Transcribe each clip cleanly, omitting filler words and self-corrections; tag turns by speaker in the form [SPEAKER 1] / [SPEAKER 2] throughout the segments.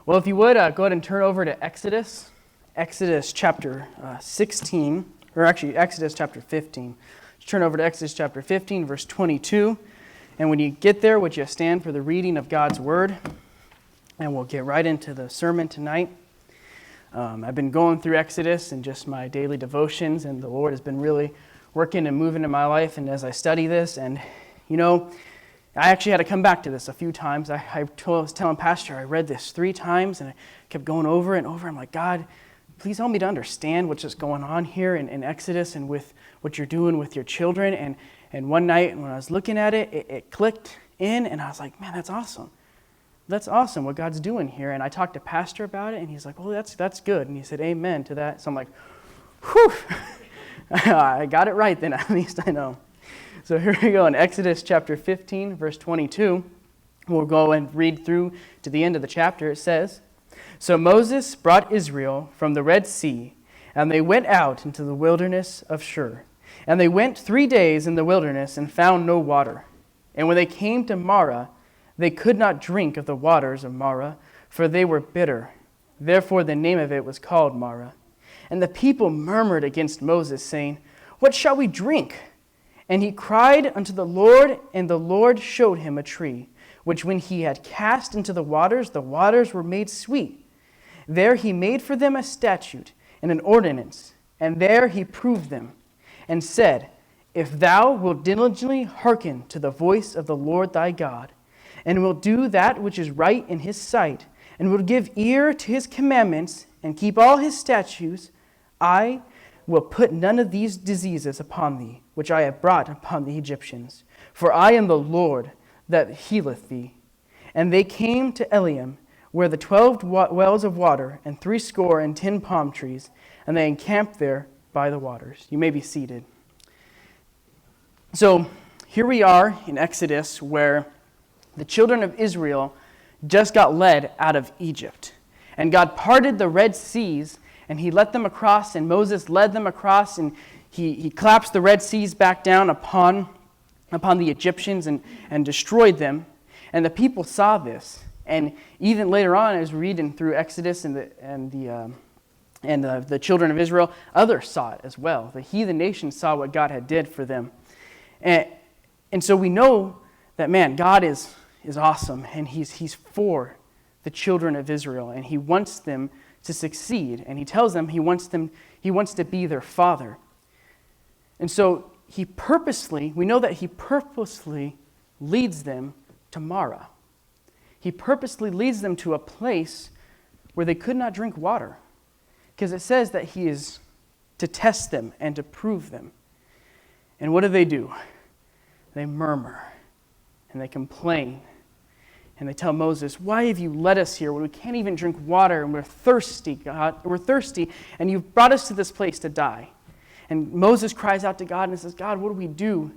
[SPEAKER 1] Well, if you would, go ahead and turn over to Exodus chapter 16, or actually Exodus chapter 15. Just turn over to Exodus chapter 15, verse 22. And when you get there, would you stand for the reading of God's Word? And we'll get right into the sermon tonight. I've been going through Exodus and just my daily devotions, and the Lord has been really working and moving in my life. And as I study this, and I actually had to come back to this a few times. I was telling Pastor, I read this 3 times, and I kept going over and over. I'm like, God, please help me to understand what's just going on here in Exodus and with what you're doing with your children. And one night when I was looking at it, it clicked in, and I was like, man, that's awesome. That's awesome what God's doing here. And I talked to Pastor about it, and he's like, well, that's good. And he said, amen to that. So I'm like, whew, I got it right then, at least I know. So here we go in Exodus chapter 15, verse 22. We'll go and read through to the end of the chapter. It says, So Moses brought Israel from the Red Sea, and they went out into the wilderness of Shur. And they went 3 days in the wilderness and found no water. And when they came to Marah, they could not drink of the waters of Marah, for they were bitter. Therefore the name of it was called Marah. And the people murmured against Moses, saying, What shall we drink? And he cried unto the Lord, and the Lord showed him a tree, which when he had cast into the waters were made sweet. There he made for them a statute and an ordinance, and there he proved them, and said, If thou wilt diligently hearken to the voice of the Lord thy God, and wilt do that which is right in his sight, and wilt give ear to his commandments, and keep all his statutes, I will put none of these diseases upon thee, which I have brought upon the Egyptians. For I am the Lord that healeth thee. And they came to Eliam, where the 12 wells of water, and 70 palm trees, and they encamped there by the waters. You may be seated. So here we are in Exodus, where the children of Israel just got led out of Egypt. And God parted the Red Seas, and he let them across, and Moses led them across, and he collapsed the Red Seas back down upon the Egyptians and destroyed them. And the people saw this. And even later on, as we're reading through Exodus and the children of Israel, others saw it as well. The heathen nations saw what God had did for them. And so we know that, man, God is awesome, and he's for the children of Israel, and he wants them to succeed, and he tells them he wants to be their father. And so we know that he purposely leads them to Marah. He purposely leads them to a place where they could not drink water, because it says that he is to test them and to prove them. And what do? They murmur, and they complain. And they tell Moses, why have you led us here when we can't even drink water and we're thirsty, God? We're thirsty, and you've brought us to this place to die. And Moses cries out to God and says, God, what do we do?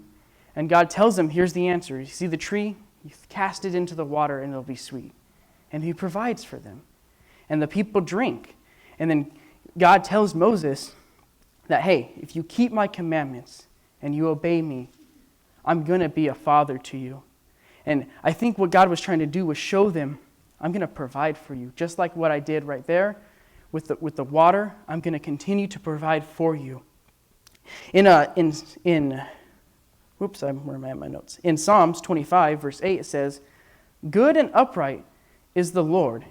[SPEAKER 1] And God tells him, here's the answer. You see the tree? You cast it into the water and it'll be sweet. And he provides for them. And the people drink. And then God tells Moses that, hey, if you keep my commandments and you obey me, I'm going to be a father to you. And I think what God was trying to do was show them, I'm going to provide for you. Just like what I did right there with the water, I'm going to continue to provide for you. Where am I at my notes? In Psalms 25, verse 8, it says, Good and upright is the Lord.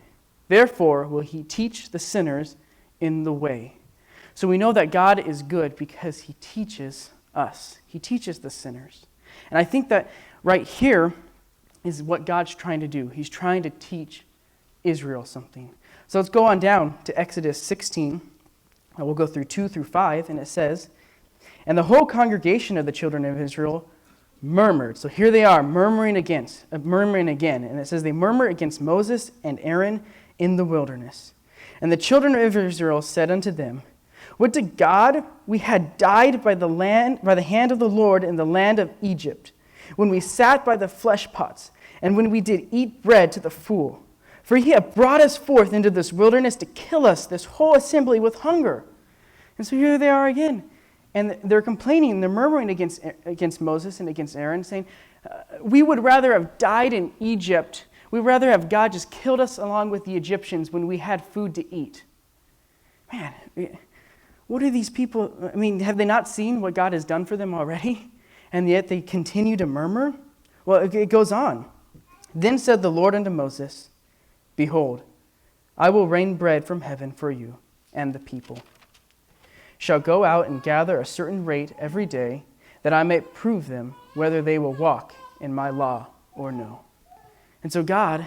[SPEAKER 1] Therefore will he teach the sinners in the way. So we know that God is good because he teaches us. He teaches the sinners. And I think that right here is what God's trying to do. He's trying to teach Israel something. So let's go on down to Exodus 16. We'll go through 2 through 5, and it says, And the whole congregation of the children of Israel murmured. So here they are, murmuring again. And it says they murmured against Moses and Aaron in the wilderness. And the children of Israel said unto them, Would to God we had died by the hand of the Lord in the land of Egypt, when we sat by the flesh pots, and when we did eat bread to the full. For he hath brought us forth into this wilderness to kill us, this whole assembly, with hunger. And so here they are again. And they're complaining, they're murmuring against Moses and against Aaron, saying, we would rather have died in Egypt We'd rather have God just killed us along with the Egyptians when we had food to eat. Man, what are these people? I mean, have they not seen what God has done for them already? And yet they continue to murmur? Well, it goes on. Then said the Lord unto Moses, Behold, I will rain bread from heaven for you, and the people shall go out and gather a certain rate every day, that I may prove them whether they will walk in my law or no. And so God,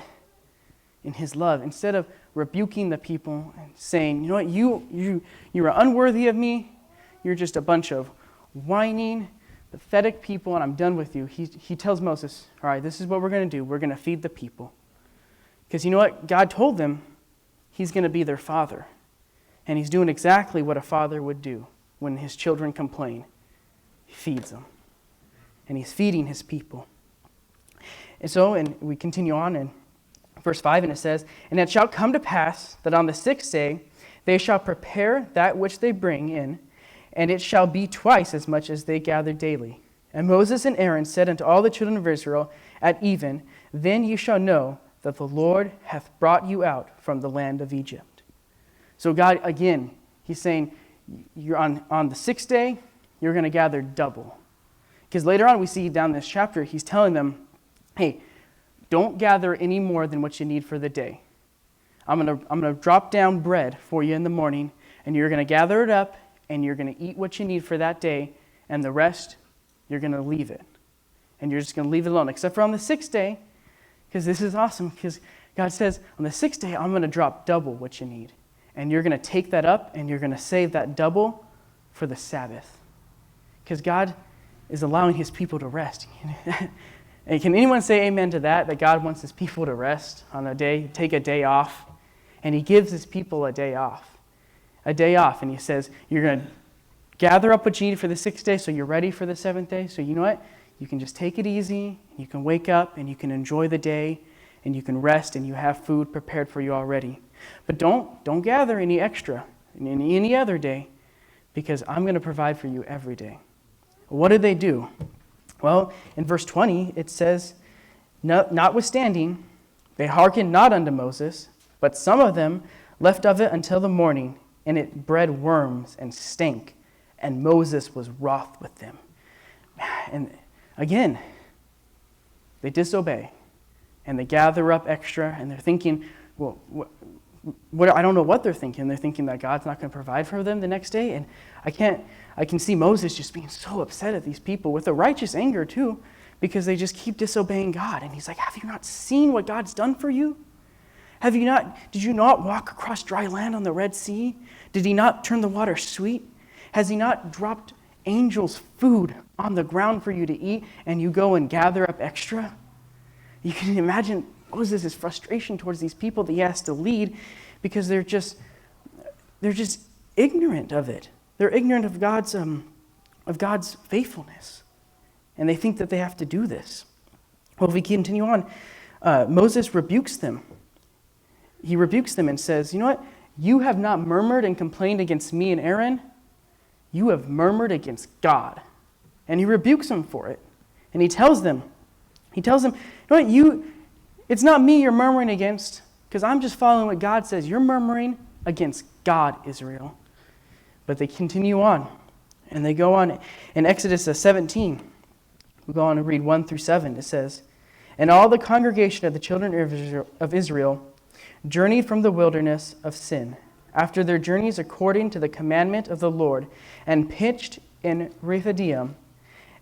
[SPEAKER 1] in his love, instead of rebuking the people and saying, you know what, you are unworthy of me, you're just a bunch of whining, pathetic people, and I'm done with you, he tells Moses, all right, this is what we're going to do. We're going to feed the people. Because you know what? God told them he's going to be their father. And he's doing exactly what a father would do when his children complain. He feeds them. And he's feeding his people. And so, and we continue on in verse 5, and it says, And it shall come to pass that on the 6th day they shall prepare that which they bring in, and it shall be twice as much as they gather daily. And Moses and Aaron said unto all the children of Israel at even, Then ye shall know that the Lord hath brought you out from the land of Egypt. So God, again, he's saying, you're on the 6th day, you're going to gather double. Because later on we see down this chapter, he's telling them, hey, don't gather any more than what you need for the day. I'm going to drop down bread for you in the morning, and you're going to gather it up, and you're going to eat what you need for that day, and the rest, you're going to leave it. And you're just going to leave it alone, except for on the 6th day, because this is awesome, because God says, on the 6th day, I'm going to drop double what you need. And you're going to take that up, and you're going to save that double for the Sabbath. Because God is allowing his people to rest. And can anyone say amen to that? That God wants his people to rest on a day, take a day off. And he gives his people a day off. A day off. And he says, you're going to gather up what you need for the 6th day so you're ready for the 7th day. So you know what? You can just take it easy. You can wake up and you can enjoy the day. And you can rest and you have food prepared for you already. But don't gather any extra in any other day, because I'm going to provide for you every day. What did they do? Well, in verse 20, it says, Notwithstanding, they hearkened not unto Moses, but some of them left of it until the morning, and it bred worms and stank, and Moses was wroth with them. And again, they disobey, and they gather up extra, and they're thinking, well, I don't know what they're thinking. They're thinking that God's not going to provide for them the next day. And I can see Moses just being so upset at these people with a righteous anger too, because they just keep disobeying God. And he's like, have you not seen what God's done for you? Did you not walk across dry land on the Red Sea? Did he not turn the water sweet? Has he not dropped angels' food on the ground for you to eat, and you go and gather up extra? You can imagine Moses' frustration towards these people that he has to lead, because they're just ignorant of it. They're ignorant of God's faithfulness, and they think that they have to do this. Well, if we continue on, Moses rebukes them. He rebukes them and says, you know what? You have not murmured and complained against me and Aaron. You have murmured against God. And he rebukes them for it. And he tells them, you know what? It's not me you're murmuring against, because I'm just following what God says. You're murmuring against God, Israel. But they continue on, and they go on. In Exodus 17, we go on and read 1 through 7. It says, And all the congregation of the children of Israel journeyed from the wilderness of Sin, after their journeys according to the commandment of the Lord, and pitched in Rephidim,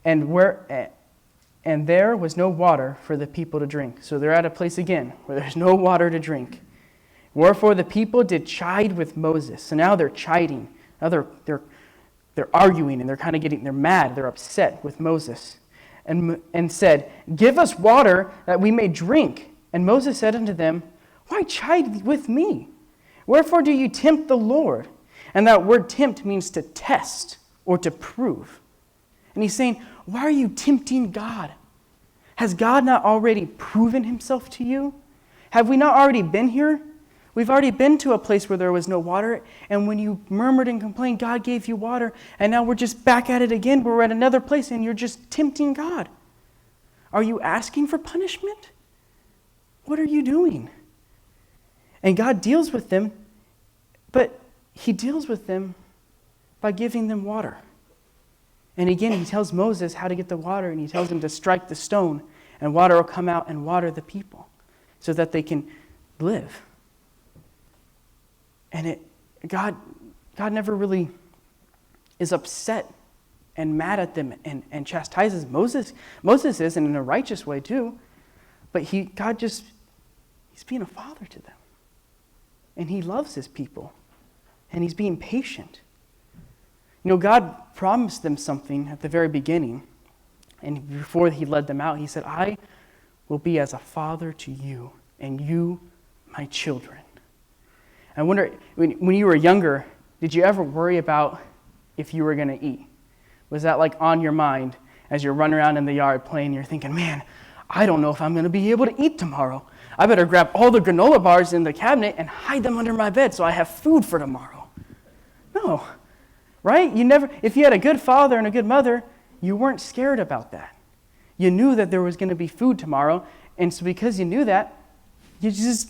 [SPEAKER 1] and there was no water for the people to drink. So they're at a place again where there's no water to drink. Wherefore the people did chide with Moses. So now they're chiding. Now they're arguing, and they're mad. They're upset with Moses. And said, Give us water that we may drink. And Moses said unto them, Why chide with me? Wherefore do you tempt the Lord? And that word tempt means to test or to prove. And he's saying, why are you tempting God? Has God not already proven himself to you? Have we not already been here? We've already been to a place where there was no water, and when you murmured and complained, God gave you water, and now we're just back at it again. We're at another place, and you're just tempting God. Are you asking for punishment? What are you doing? And God deals with them, but he deals with them by giving them water. And again, he tells Moses how to get the water, and he tells him to strike the stone, and water will come out and water the people so that they can live. And God never really is upset and mad at them and chastises Moses. Moses is, and in a righteous way too, but he's being a father to them. And he loves his people, and he's being patient. God promised them something at the very beginning, and before he led them out, he said, I will be as a father to you, and you my children. I wonder, when you were younger, did you ever worry about if you were going to eat? Was that like on your mind as you're running around in the yard playing, you're thinking, man, I don't know if I'm going to be able to eat tomorrow. I better grab all the granola bars in the cabinet and hide them under my bed so I have food for tomorrow. No, right? If you had a good father and a good mother, you weren't scared about that. You knew that there was going to be food tomorrow, and so because you knew that, you just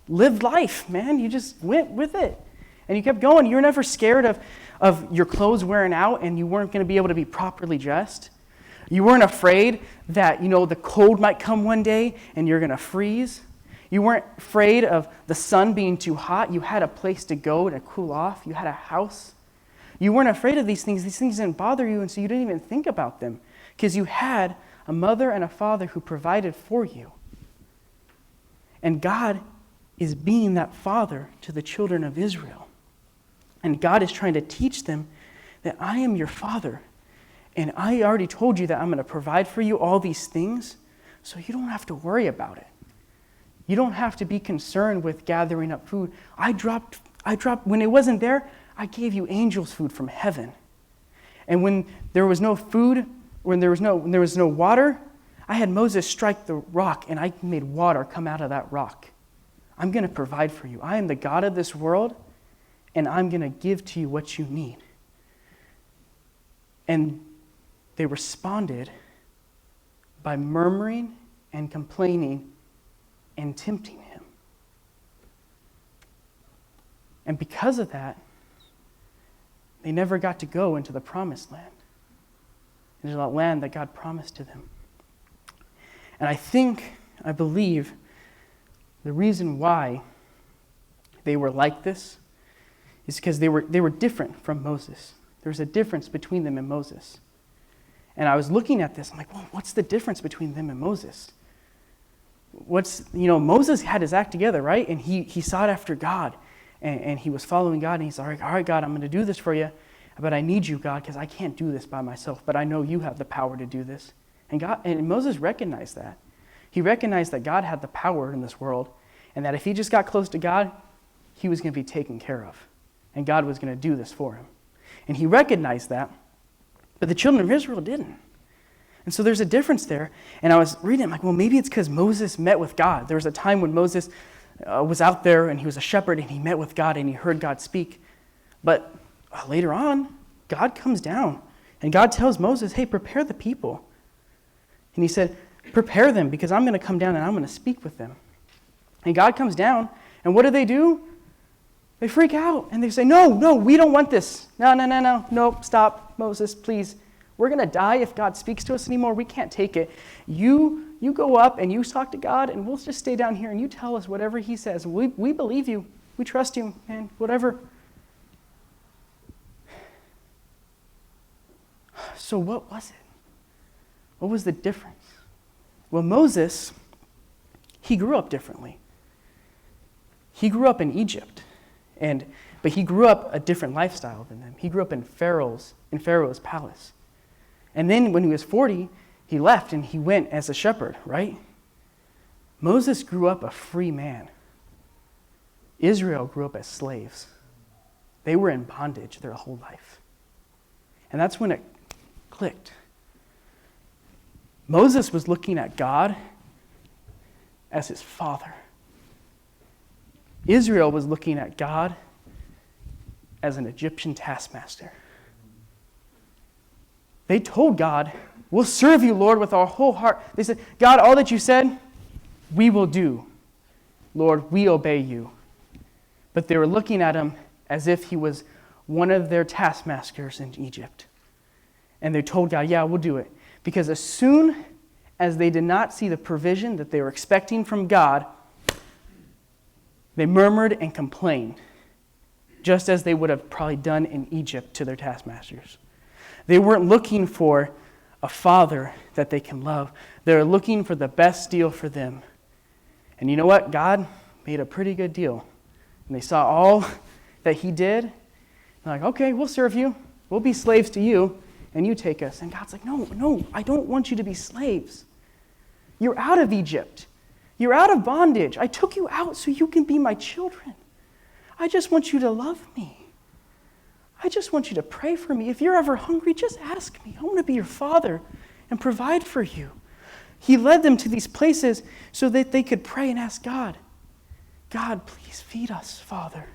[SPEAKER 1] lived life, man. You just went with it. And you kept going. You were never scared of your clothes wearing out and you weren't going to be able to be properly dressed. You weren't afraid that, the cold might come one day and you're going to freeze. You weren't afraid of the sun being too hot. You had a place to go to cool off. You had a house. You weren't afraid of these things. These things didn't bother you, and so you didn't even think about them because you had a mother and a father who provided for you. And God is being that father to the children of Israel. And God is trying to teach them that I am your father. And I already told you that I'm going to provide for you all these things, so you don't have to worry about it. You don't have to be concerned with gathering up food. I dropped, when it wasn't there, I gave you angels food from heaven. And when there was no food, when there was no water, I had Moses strike the rock, and I made water come out of that rock. I'm going to provide for you. I am the God of this world, and I'm going to give to you what you need. And they responded by murmuring and complaining and tempting him. And because of that, they never got to go into the promised land, into that land that God promised to them. And I believe the reason why they were like this is because they were different from Moses. There was a difference between them and Moses. And I was looking at this, I'm like, well, what's the difference between them and Moses? Moses had his act together, right? And he sought after God, and he was following God, and he's like, all right, God, I'm going to do this for you, but I need you, God, because I can't do this by myself, but I know you have the power to do this. And Moses recognized that. He recognized that God had the power in this world, and that if he just got close to God, he was going to be taken care of, and God was going to do this for him. And he recognized that, but the children of Israel didn't. And so there's a difference there. And I was reading, I'm like, well, maybe it's because Moses met with God. There was a time when Moses was out there and he was a shepherd and he met with God and he heard God speak. But later on, God comes down and God tells Moses, hey, prepare the people. And he said, prepare them because I'm going to come down and I'm going to speak with them. And God comes down, and what do? They freak out and they say, no, we don't want this. No, stop, Moses, please. We're going to die if God speaks to us anymore. We can't take it. You go up and you talk to God, and we'll just stay down here and you tell us whatever he says. We believe you. We trust you, man, whatever. So what was it? What was the difference? Well, Moses, he grew up differently. He grew up in Egypt, but he grew up a different lifestyle than them. He grew up in Pharaoh's palace. And then when he was 40, he left and he went as a shepherd, right? Moses grew up a free man. Israel grew up as slaves. They were in bondage their whole life. And that's when it clicked. Moses was looking at God as his father. Israel was looking at God as an Egyptian taskmaster. They told God, we'll serve you, Lord, with our whole heart. They said, God, all that you said, we will do. Lord, we obey you. But they were looking at him as if he was one of their taskmasters in Egypt. And they told God, yeah, we'll do it. Because as soon as they did not see the provision that they were expecting from God, they murmured and complained, just as they would have probably done in Egypt to their taskmasters. They weren't looking for a father that they can love. They were looking for the best deal for them. And you know what? God made a pretty good deal. And they saw all that he did. They're like, okay, we'll serve you. We'll be slaves to you, and you take us. And God's like, no, I don't want you to be slaves. You're out of Egypt. You're out of bondage. I took you out so you can be my children. I just want you to love me. I just want you to pray for me. If you're ever hungry, just ask me. I want to be your father and provide for you. He led them to these places so that they could pray and ask God, God, please feed us, Father.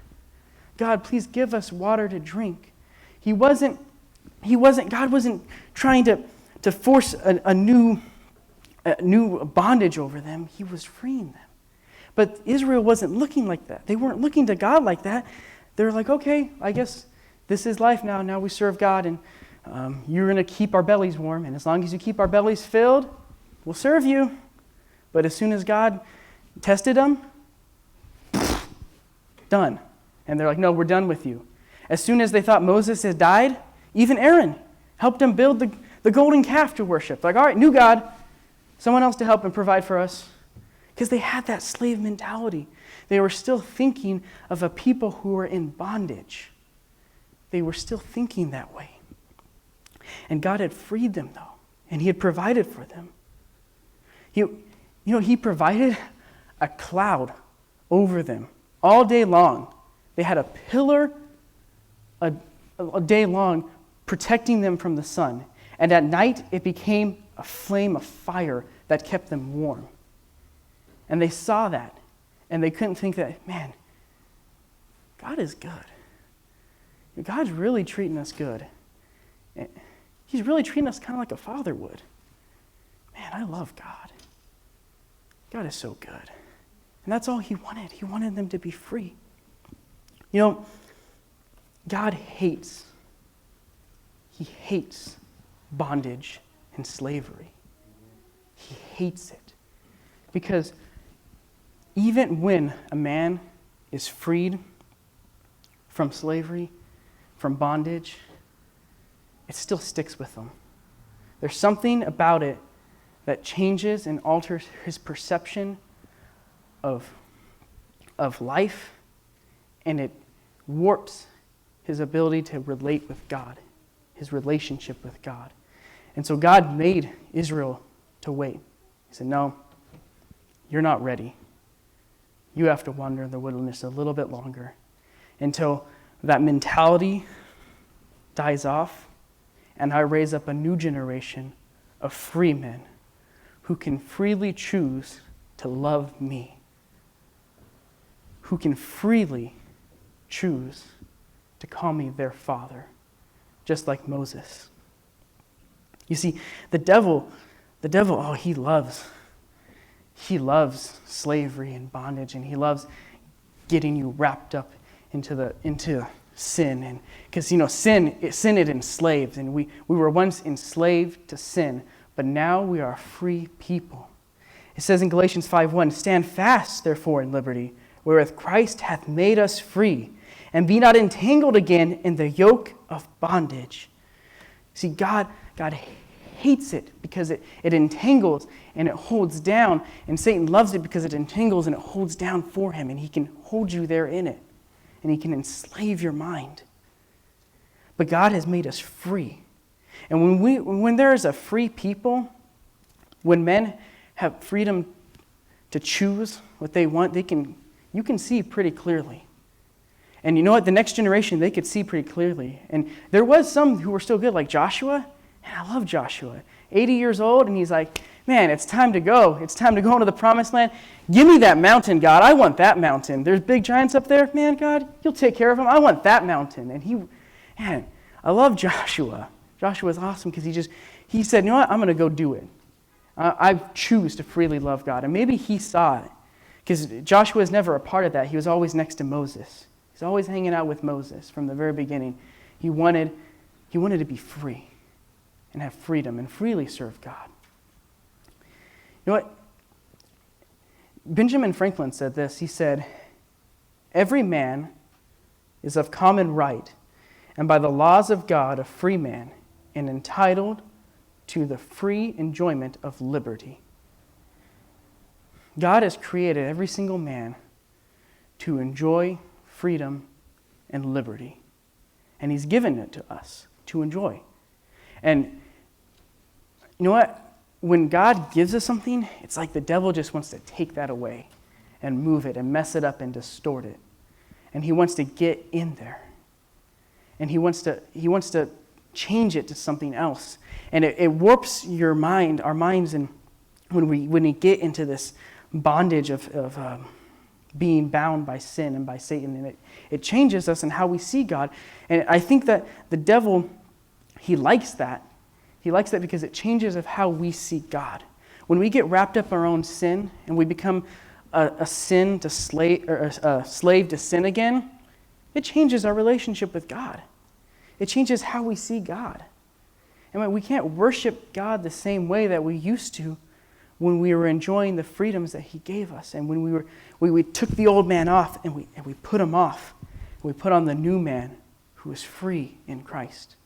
[SPEAKER 1] God, please give us water to drink. God wasn't trying to force a new bondage over them. He was freeing them. But Israel wasn't looking like that. They weren't looking to God like that. They were like, okay, I guess this is life now. Now we serve God, and you're going to keep our bellies warm. And as long as you keep our bellies filled, we'll serve you. But as soon as God tested them, done. And they're like, no, we're done with you. As soon as they thought Moses had died, even Aaron helped them build the golden calf to worship. Like, all right, new God, someone else to help and provide for us. Because they had that slave mentality. They were still thinking of a people who were in bondage. They were still thinking that way. And God had freed them, though, and he had provided for them. He provided a cloud over them all day long. They had a pillar a day long protecting them from the sun. And at night, it became a flame of fire that kept them warm. And they saw that, and they couldn't think that, man, God is good. God's really treating us good. He's really treating us kind of like a father would. Man, I love God. God is so good. And that's all he wanted. He wanted them to be free. You know, God hates bondage and slavery. He hates it. Because even when a man is freed from slavery, from bondage, it still sticks with them. There's something about it that changes and alters his perception of life, and it warps his ability to relate with God, his relationship with God. And so God made Israel to wait. He said, no, you're not ready. You have to wander in the wilderness a little bit longer until that mentality dies off, and I raise up a new generation of free men who can freely choose to love me, who can freely choose to call me their father, just like Moses. You see, the devil, he loves slavery and bondage, and he loves getting you wrapped up into sin. And because sin it enslaves, and we were once enslaved to sin, but now we are free people. It says in Galatians 5:1, stand fast, therefore, in liberty, wherewith Christ hath made us free, and be not entangled again in the yoke of bondage. See, God hates it because it entangles and it holds down, and Satan loves it because it entangles and it holds down for him, and he can hold you there in it, and he can enslave your mind. But God has made us free. And when there is a free people, when men have freedom to choose what they want, you can see pretty clearly. And you know what? The next generation, they could see pretty clearly. And there was some who were still good, like Joshua. And I love Joshua. 80 years old, and he's like, man, it's time to go. It's time to go into the promised land. Give me that mountain, God. I want that mountain. There's big giants up there. Man, God, you'll take care of them. I want that mountain. And I love Joshua. Joshua's awesome because he said, you know what? I'm going to go do it. I choose to freely love God. And maybe he saw it. Because Joshua is never a part of that. He was always next to Moses. He's always hanging out with Moses from the very beginning. He wanted to be free and have freedom and freely serve God. You know what? Benjamin Franklin said this. He said, "Every man is of common right, and by the laws of God a free man, and entitled to the free enjoyment of liberty." God has created every single man to enjoy freedom and liberty. And He's given it to us to enjoy. And you know what? When God gives us something, it's like the devil just wants to take that away and move it and mess it up and distort it. And he wants to get in there. And he wants to change it to something else. And it warps your mind, our minds, and when we get into this bondage of being bound by sin and by Satan, and it changes us in how we see God. And I think that the devil, he likes that. He likes that because it changes of how we see God. When we get wrapped up in our own sin and we become a slave to sin again, it changes our relationship with God. It changes how we see God. And we can't worship God the same way that we used to when we were enjoying the freedoms that He gave us, and when we took the old man off and we put him off, and we put on the new man who is free in Christ.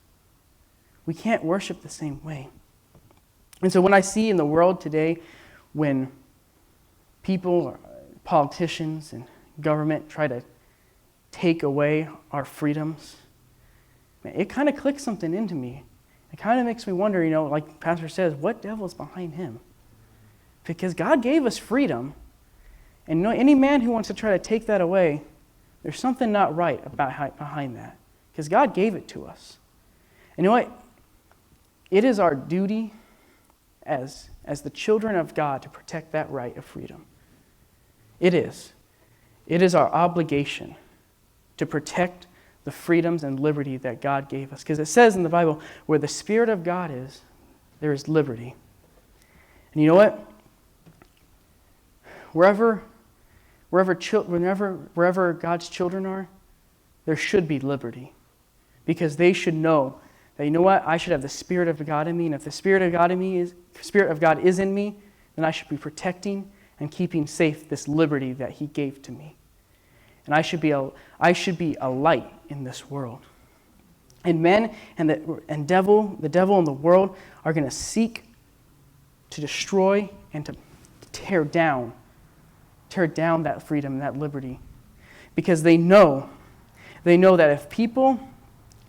[SPEAKER 1] We can't worship the same way. And so when I see in the world today, when people, or politicians and government try to take away our freedoms, it kind of clicks something into me. It kind of makes me wonder, like Pastor says, what devil's behind him? Because God gave us freedom, and any man who wants to try to take that away, there's something not right behind that. Because God gave it to us. And you know what? It is our duty as the children of God to protect that right of freedom. It is. It is our obligation to protect the freedoms and liberty that God gave us. Because it says in the Bible, where the Spirit of God is, there is liberty. And you know what? Wherever God's children are, there should be liberty. Because they should know that, I should have the Spirit of God in me, and if the Spirit of God is in me, then I should be protecting and keeping safe this liberty that He gave to me. And I should be a light in this world. And men and the devil and the world are going to seek to destroy and to tear down that freedom and that liberty. Because they know that if people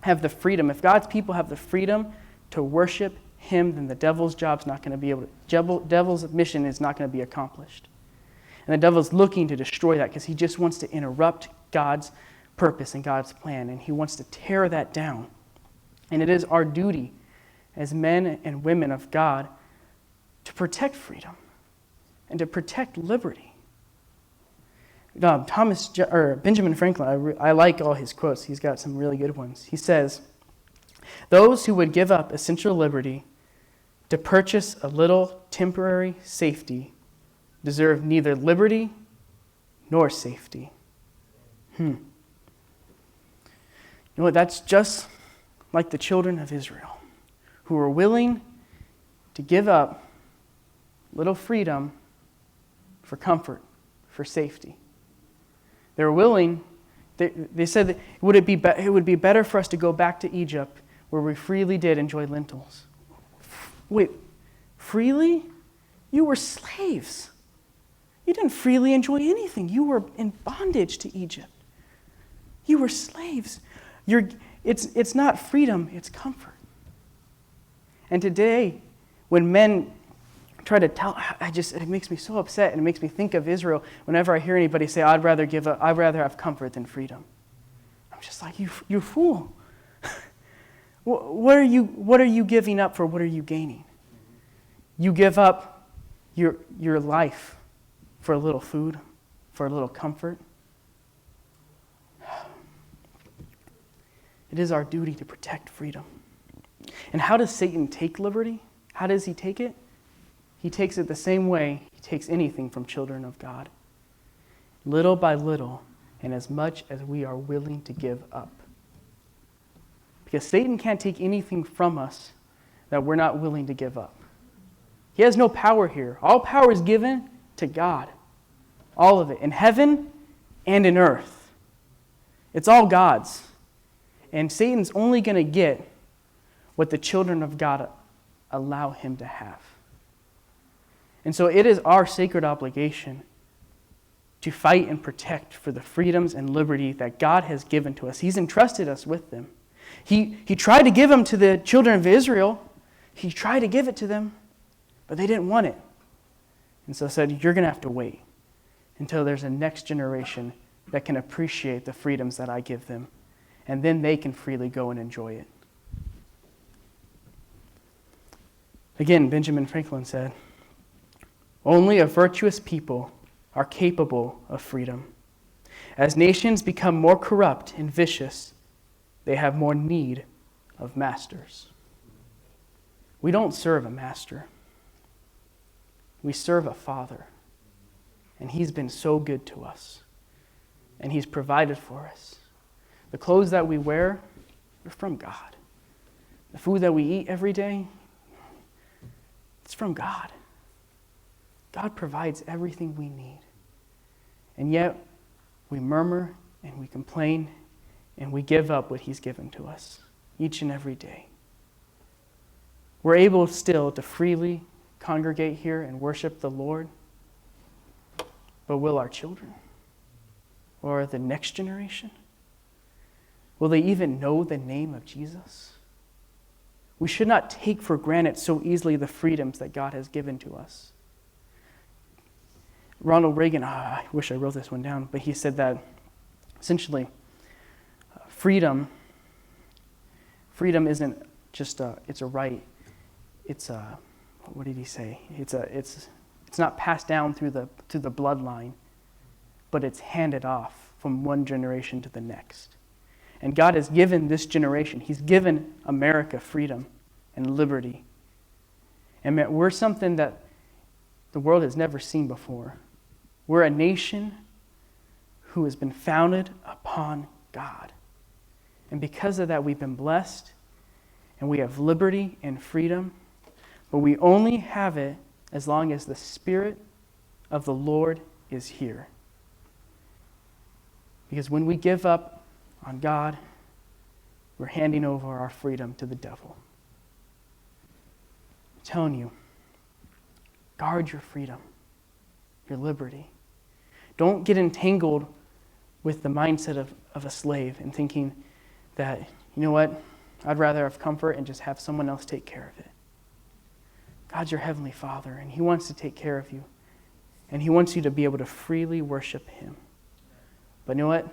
[SPEAKER 1] have the freedom, if God's people have the freedom to worship Him, then the devil's devil's mission is not going to be accomplished. And the devil's looking to destroy that because he just wants to interrupt God's purpose and God's plan, and he wants to tear that down. And it is our duty as men and women of God to protect freedom and to protect liberty. Benjamin Franklin, I like all his quotes. He's got some really good ones. He says, "Those who would give up essential liberty to purchase a little temporary safety deserve neither liberty nor safety." You know what? That's just like the children of Israel, who were willing to give up little freedom for comfort, for safety. They were willing. They said that it would be better for us to go back to Egypt, where we freely did enjoy lentils. Wait, freely? You were slaves. You didn't freely enjoy anything. You were in bondage to Egypt. You were slaves. It's not freedom, it's comfort. And today, when men try to tell, it makes me so upset, and it makes me think of Israel whenever I hear anybody say, I'd rather have comfort than freedom. I'm just like, you fool. What are you giving up for what are you gaining? You give up your life for a little food, for a little comfort. It is our duty to protect freedom. And how does Satan take liberty? How does he take it? He takes it the same way he takes anything from children of God. little by little, and as much as we are willing to give up. Because Satan can't take anything from us that we're not willing to give up. He has no power here. All power is given to God. All of it, in heaven and in earth. It's all God's. And Satan's only going to get what the children of God allow him to have. And so it is our sacred obligation to fight and protect for the freedoms and liberty that God has given to us. He's entrusted us with them. He tried to give them to the children of Israel. He tried to give it to them, but they didn't want it. And so said, you're going to have to wait until there's a next generation that can appreciate the freedoms that I give them. And then they can freely go and enjoy it. Again, Benjamin Franklin said, only a virtuous people are capable of freedom. As nations become more corrupt and vicious, they have more need of masters. We don't serve a master. We serve a father. And he's been so good to us. And he's provided for us. The clothes that we wear are from God. The food that we eat every day, it's from God. God provides everything we need. And yet, we murmur and we complain and we give up what he's given to us each and every day. We're able still to freely congregate here and worship the Lord. But will our children or the next generation, will they even know the name of Jesus? We should not take for granted so easily the freedoms that God has given to us. Ronald Reagan, I wish I wrote this one down, but he said that essentially freedom isn't just it's a right. It's a, what did he say? It's not passed down through the bloodline, but it's handed off from one generation to the next. And God has given this generation, he's given America freedom and liberty. And we're something that the world has never seen before. We're a nation who has been founded upon God. And because of that, we've been blessed, and we have liberty and freedom, but we only have it as long as the Spirit of the Lord is here. Because when we give up on God, we're handing over our freedom to the devil. I'm telling you, guard your freedom, your liberty. Don't get entangled with the mindset of a slave and thinking that, you know what, I'd rather have comfort and just have someone else take care of it. God's your heavenly Father, and he wants to take care of you. And he wants you to be able to freely worship him. But you know what?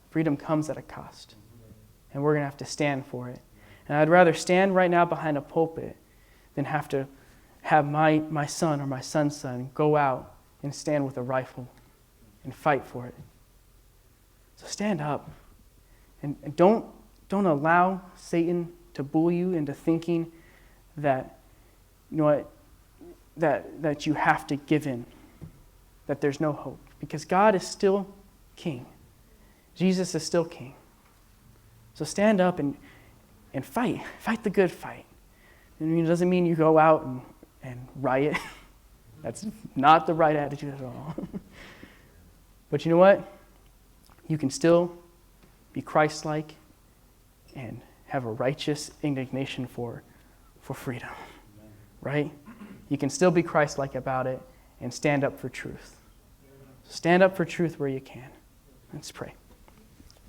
[SPEAKER 1] Freedom comes at a cost. And we're going to have to stand for it. And I'd rather stand right now behind a pulpit than have to have my son or my son's son go out and stand with a rifle and fight for it. So stand up. And don't allow Satan to bully you into thinking that, you know what, that you have to give in, that there's no hope. Because God is still king. Jesus is still king. So stand up and fight. Fight the good fight. It doesn't mean you go out and riot. That's not the right attitude at all. But you know what? You can still be Christ-like and have a righteous indignation for freedom. Right? You can still be Christ-like about it and stand up for truth. Stand up for truth where you can. Let's pray.